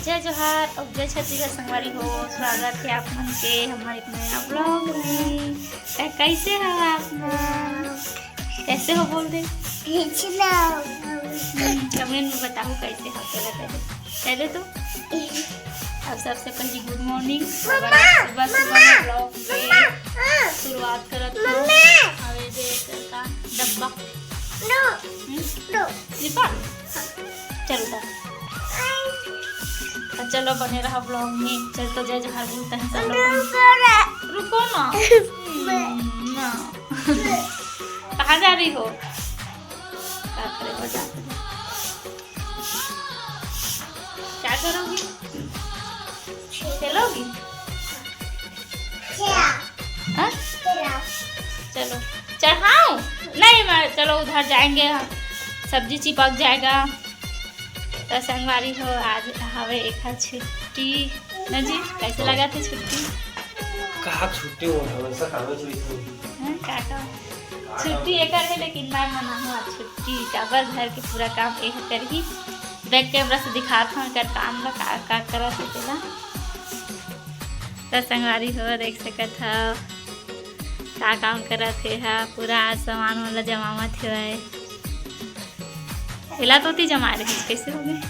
जय जोहार और जय छत्तीसगढ़ संगवारी हो। स्वागत है आप मन के हमारे एक नया ब्लॉग में। कैसे हो आप लोग? कैसे हो बोल दे कमेंट में बताओ कैसे हो। पहले तो अब सबसे पहले गुड मॉर्निंग। सुबह सुबह ब्लॉग के शुरुआत करत हो। हवे दे का डब्बा चलो चलो बने रहा ब्लॉग में। चल तो जय जोहार बोलते हैं सब लोग। रुको ना ना कहाँ जा रही हो? क्या करे हो जाते क्या करोगी? खेलोगी? चलो चढ़ाऊं? नहीं मैं चलो उधर जाएंगे, सब्जी चिपक जाएगा। तो संगवारी हो आज हवे एक छुट्टी न जी। कैसे लगा थे छुट्टी? कहाँ छुट्टी हो हमेशा काम छुट्टी एक है लेकिन मैं मना हुआ छुट्टी काबर घर के पूरा काम एक कर ही बैक कैमरा से दिखाता हूँ कर काम ला का करा सकेला। तो संगवारी हो देख सकत हो का काम करा थे हा पूरा सामान वाला जमावा थे हिला तो ती जमा रही कैसे हो गए?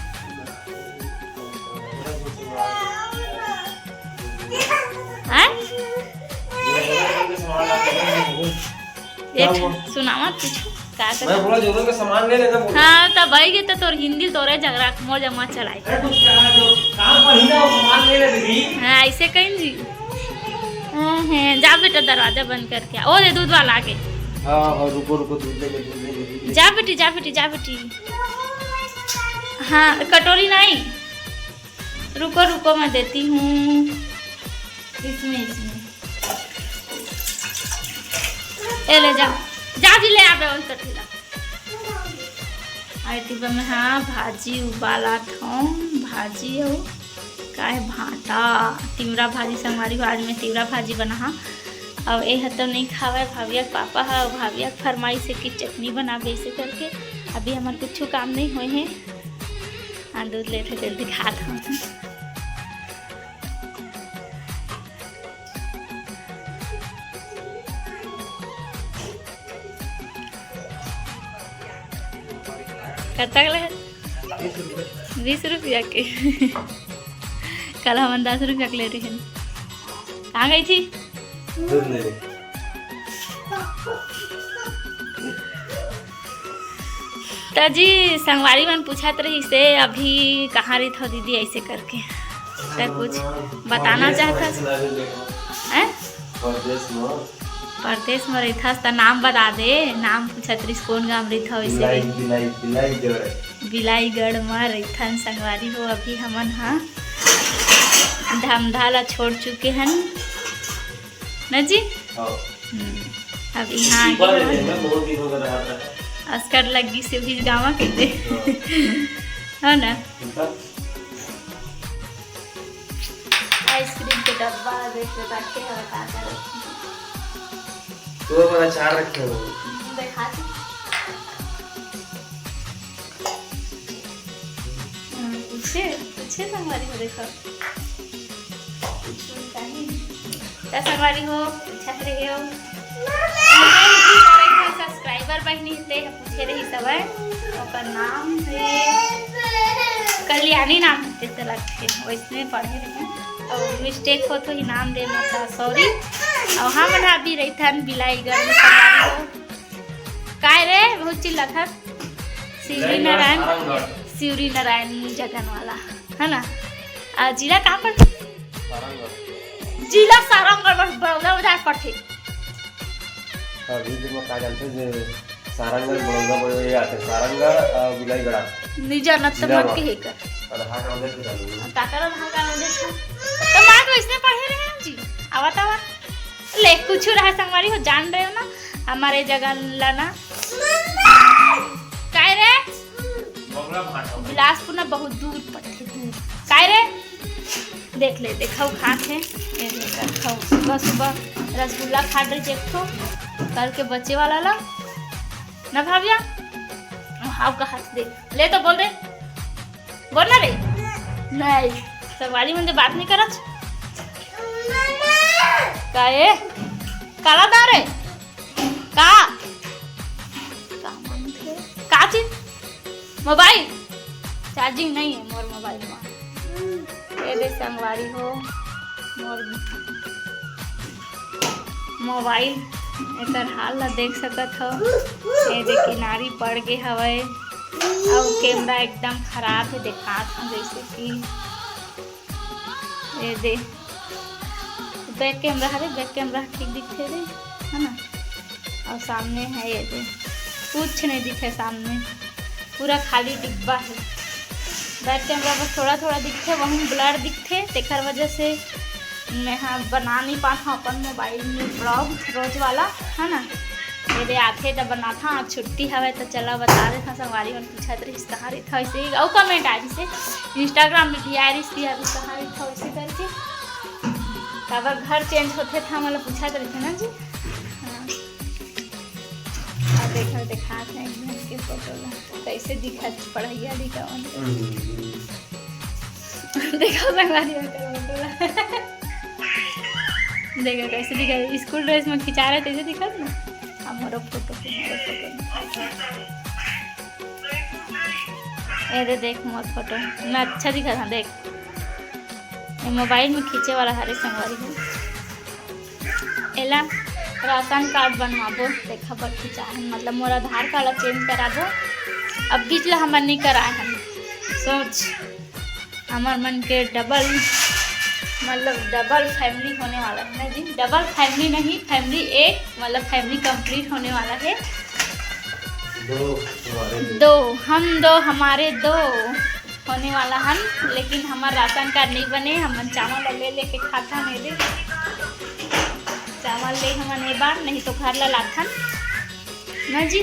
सुनावा कुछ मैं बोला जोरों के सामान ले लेना। हाँ तब भाई गए तो तोर हिंदी तोरे झगड़ा मोर जमा चलाई काम पर ही ना वो सामान ले ले दीदी। हाँ ऐसे कहीं जी। हाँ जा बेटा दरवाजा बंद करके ओ दे दूध वाला आके। हाँ रुको रुको दूध ले जा बेटी जा बेटी जा बेटी। हाँ कटोरी नहीं, रुको रुको मैं देती हूँ इसमें ए ले जा जा जी ले आ कटीला आई टिब्बा में। हाँ भाजी उबाला था भाजी हो काहे भाटा तिवरा भाजी संगवारी हो। आज मैं तिवरा भाजी बना हाँ अब ये तो नहीं खावा भाविया पापा है भाविया फरमाई से कि चटनी बना ऐसे करके। अभी हमारे कुछ काम नहीं हुए हैं। हाँ दूध ले थे जल्दी खाता हूँ। कतक लगे 20 रुपया के कल हम 10 रुपया के ले रहे हैं। कहाँ गई थी? दूध ले ले। तो जी संगवारी मन पूछत रही से अभी कहाँ रही थो दीदी ऐसे करके तो कुछ बताना चाहता है? परदेश में रही था तो नाम बता दे। नाम पूछत रही कौन गाँव रही था वैसे बिलाईगढ़ में रही था संगवारी हो। अभी हमन हाँ धमधा ला छोड़ चुके हैं न जी। अब यहाँ अस्कर लगी से भी गाँव के दे है ना। आइसक्रीम के डब्बा देख रखे हैं तो बड़ा चार रखे हो देखा पूछे पूछे संगवारी हो देखो संगवारी हो पूछा रहे हो सब्सक्राइबर बहनी से पूछे रही सब और नाम कल्याणी नाम देते लगते वैसे पढ़े रहे और मिस्टेक हो तो ही नाम दे मतलब सॉरी। और हम बना भी रही था बिलाईगढ़ में काय रे बहुत चिल्ला था शिवरी नारायण जगन वाला है ना। जिला कहाँ पर? जिला सारंगगढ़ बड़ौदा पड़ते। अभी जो मैं जानते जे सारंगगढ़ बड़ौदा बड़े आते सारंगगढ़ बिलाईगढ़ निजा नत्तमत के हेकर आधार कार्ड दे डालो काकर आधार कार्ड दे तो मां तो इसने पढ़े रहे हैं जी। आवत ले कुछ रहा संगवारी हो जान रहे हो ना हमारे जगह लाना काय रे बिलासपुर ना बहुत दूर पड़ते दूर काय रे देख ले देखो खाते हैं खाओ सुबह सुबह रसगुल्ला खा रही देखो कल के बच्चे वाला ला ना भाविया हाव का हाथ दे ले तो बोल ना रे नहीं संगवारी मन बात नहीं करत का ये काला दार है का का चीज मोबाइल चार्जिंग नहीं है मोर मोबाइल में ये देख संगवारी हो मोर मोबाइल एकर हाल ला देख सकत हो ये देख किनारी पड़ गए हवे और कैमरा एकदम खराब है दिखात हूँ जैसे कि ये दे बैक कैमरा है बैक कैमरा ठीक दिखते रे है ना और सामने है ये दे कुछ नहीं दिखे सामने पूरा खाली डिब्बा है बैक कैमरा बस थोड़ा थोड़ा दिखते वहीं ब्लर दिखते तेकर वजह से मैं हाँ बना नहीं पाता अपन मोबाइल में ब्लॉग रोज वाला है ना मेरे आते तो बना था आज छुट्टी हवे तो चला बता रहे था संगवारी मन पूछत रही कहाँ रही था वैसे और कमेंट आ रही से इंस्टाग्राम में भी आ रही थी अभी कहाँ रही था वैसे करके तब घर चेंज होते था मतलब पूछा रहे थे ना जी हाँ देखा दिखा थे एकदम के फोटो कैसे दिखा पढ़ैया दिखा देखो संगवारी देखो कैसे दिखा स्कूल ड्रेस में खिंचा रहे थे दिखा ना हमारा फोटो ये देख मोर फोटो मैं अच्छा दिखा था देख ये मोबाइल में खींचे वाला हरे संगवारी है एला राशन कार्ड बनवाबो देखा पर खिंचा है मतलब मोर आधार कार्ड चेंज करा दो अब बीच ला हमार नहीं कराए हम सोच हमार मन के डबल मतलब डबल फैमिली होने वाला है ना जी डबल फैमिली नहीं फैमिली एक मतलब फैमिली कंप्लीट होने वाला है दो हम दो हमारे दो होने वाला हम लेकिन हमारा राशन कार्ड नहीं बने हम चावल ले लेके खाता नहीं दे चावल ले हम नहीं बार नहीं तो घर ला लाथन ना जी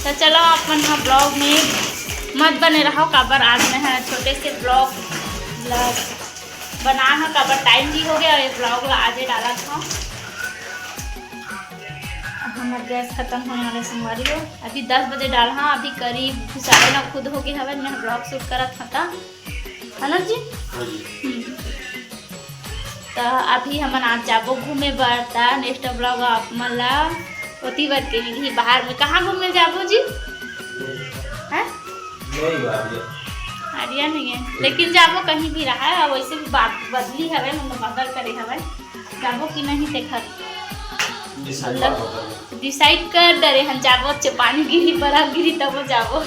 तो चलो अपन हाँ ब्लॉग में मत बने रहो काबर आज में है छोटे से ब्लॉग बना है काबर टाइम भी हो गया और ये ब्लॉग ला आज डाला था हमारा गैस खत्म होने वाले संगवारी हो अभी 10 बजे डाल हाँ अभी करीब 9:30 खुद हो गए हवे मैं ब्लॉग शूट करत था है ना जी तो अभी हमन आज जाबो घूमे बरता नेक्स्ट ब्लॉग मन ला ओती बर के ही बाहर में कहाँ घूमने जाबो जी हैं आइडिया नहीं है लेकिन जाबो कहीं भी रहा है वैसे भी बात बदली हवे मतलब बदल करे हवे जाबो कि नहीं देखा डिसाइड कर डरे हम जाबो पानी गिरी बर्फ गिरी तब जाबो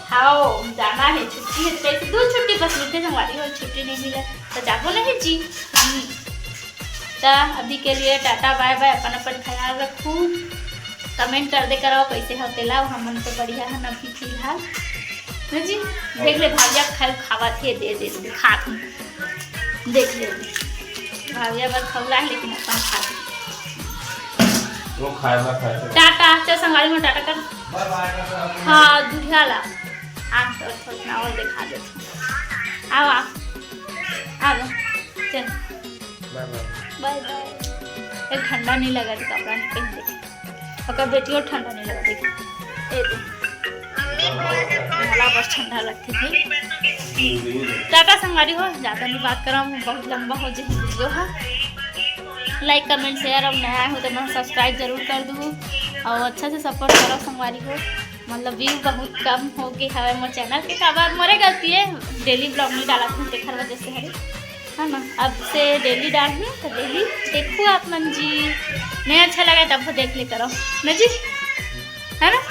हाँ जाना है छुट्टी है कैसे 2 छुट्टी बस मिलते संगवारी और छुट्टी नहीं मिला तो जाबो नहीं जी तो अभी के लिए टाटा बाय बाय अपन अपन ख्याल रखू कमेंट कर दे करो कैसे होते ला हमन तो बढ़िया है अभी फिलहाल ना जी देख ले भाविया खावा थे दे खा देख ले भाविया बस खवला है लेकिन अपन खा वो खाएगा टाटा चल संगवारी में टाटा कर बाय बाय हाँ दूधिया ला आग तो थोड़ा और दिखा दे आओ आ चल बाय बाय ठंडा नहीं लगा थे कपड़ा नहीं पहन देखे और बेटी और ठंडा नहीं लगा देखे मला बस ठंडा लगती थी टाटा संगवारी हो ज़्यादा नहीं बात कर रहा हूँ बहुत लंबा हो जाए वीडियो है लाइक कमेंट शेयर अब नया हो तो मैं सब्सक्राइब जरूर कर दूँ और अच्छा से सपोर्ट करो संगवारी को मतलब व्यू बहुत कम हो गए हवे मोर चैनल के काबर मोरे गलती है डेली ब्लॉग नहीं डाला था देखर वजह से है ना अब से डेली डालूँ तो डेली देखो आप मन जी नहीं अच्छा लगा तब देख ले करो ना जी है ना।